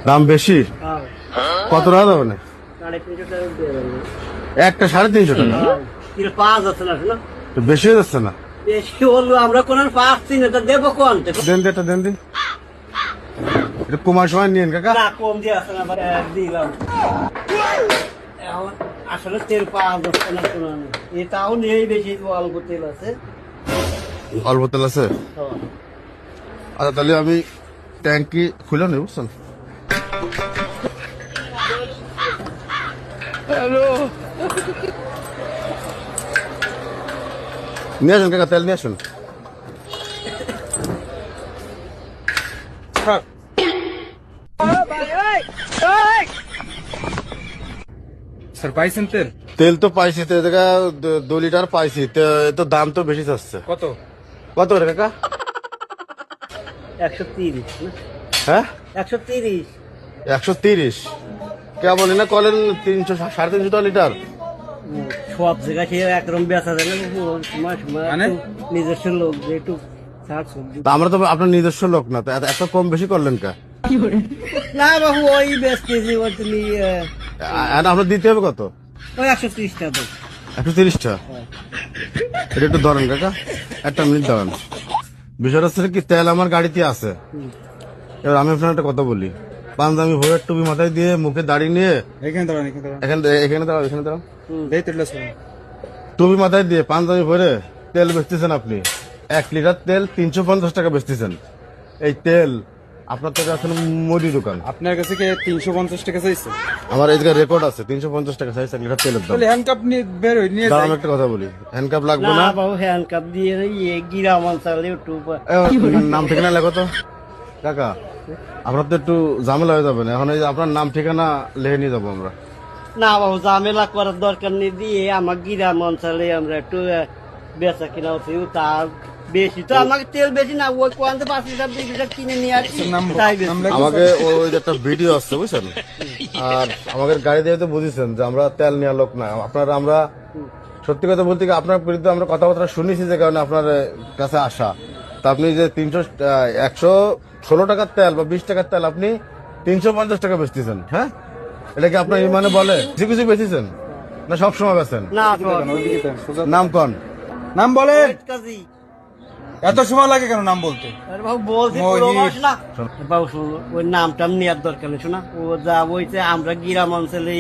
দাম বেশি? কত টাকা দেবে না? একটা 350 টাকা, তো বেশি হয়ে যাচ্ছে না? বেশি হলো, আমরা কোন পাচ্ছি না, তা দেবো কোন? দেন দিন, এটা কমার সময় নিয়েন কাকা। না, কম দিয়ে আসে না, দিলাম। এখন আসলে তেল পাওয়া যাচ্ছে না, এটাও নেই, বেশি অল্প তেল আছে। অল্প তেল আছে? আচ্ছা, তাহলে আমি ট্যাঙ্কি খুলে নেব, বুঝছেন? নিয়ে আসুন কাকা, তেল নিয়ে আসুন। স্যার পাইছেন তেল? তেল তো পাইছি, তো 2 লিটার পাইছি, তো দাম তো বেশি চাচ্ছে। কত? কত করে কাকা? 130 না? হ্যাঁ, 130। 130 কেমন না কলেন? 300 350 টাকা লিটার। সব জায়গায় সে একরকম বেচা যায় না, সময় সময় মানে? একটু নিজস্ব লোক যে একটু শাক সবজি। তা আমরা তো আপনার নিজস্ব লোক না, তো এত কম বেশি করলেন কা? না বাবু, ওই বেচতেছি, ওই তুমি আপনার দিতে হবে কত? ওই 130 টাকা দাও। 130 টাকা? এটা একটু ধরেন কাকা, একটা মিনিট দাঁড়ান। বিষয়টা হচ্ছে কি, তেল আমার গাড়িতে আছে। এবার আমি আপনার একটা কথা বলি, পাঞ্জাবি ভোরের টুপি মাথায় দিয়ে, মুখে দাড়ি নিয়ে, এখানে দাঁড়ান, এখানে দাঁড়ান। এখানে দাঁড়াও, এখানে দাঁড়াও। এই তেলটা স্যার। টুপি মাথায় দিয়ে, পাঞ্জাবি ভরে তেল বেচতেছেন আপনি। 1 লিটার তেল 350 টাকা বেচতেছেন। এই তেল আপনার থেকে আসলে মুদি দোকান। আপনার কাছে কি 350 টাকা চাইছে? আমার এই জায়গায় রেকর্ড আছে, 350 টাকা চাইছে 1 লিটার তেলের দাম। তাহলে হ্যান্ডকাপ নিয়ে বের হই, নিয়ে দাঁড়ান, যাই। আমি একটা কথা বলি, হ্যান্ডকাপ লাগবে না না। বাবু, হ্যান্ড কাপ দিয়ে গিরাম অঞ্চলে একটু নাম ঠিকানা লেখো তো কাকা, আপনার তো একটু ঝামেলা হয়ে যাবে না? এখন এই যে আপনার নাম ঠিকানা লিখে নিয়ে যাবো আমরা। না বাবু, ঝামেলা করার দরকার নেই, দিয়ে আমার গিরাম অঞ্চলে আমরা একটু বেচা কিনা হচ্ছে, তার বেশি তো আমাকে তেল বেশি না, ওই কোয়ান্তে 5 লিটার 2 লিটার কিনে নিয়ে আসি, তাই বেশি। নাম লেখো। আমাকে ওই যে একটা ভিডিও আসছে, বুঝছেন? আর আমাদের গাড়ি দিয়ে তো বুঝেছেন যে আমরা তেল নেওয়ার লোক না। আপনারা, আমরা সত্যি কথা বলতে কি, আপনার বিরুদ্ধে আমরা কথাবার্তা শুনেছি, যে কারণে আপনার কাছে আসা। তা আপনি যে 116 টাকার তেল বা 20 টাকার তেল আপনি 350 টাকা বেচতেছেন, হ্যাঁ? এটা কি আপনার ইমানে বলে? কিছু কিছু বেচেছেন না সবসময় বেচেন? না ওইদিকে দেন, সোজা। নাম কন? নাম বলে। কাজী, এত সময় লাগে কেন নাম বলতে? আরে বাবু বলছি, মহিত। পুরো মাস না বাবু, শোনো, ওই নামটা নেওয়ার দরকার নেই, শোনা, ও যা বইছে আমরা গিরাম অঞ্চলে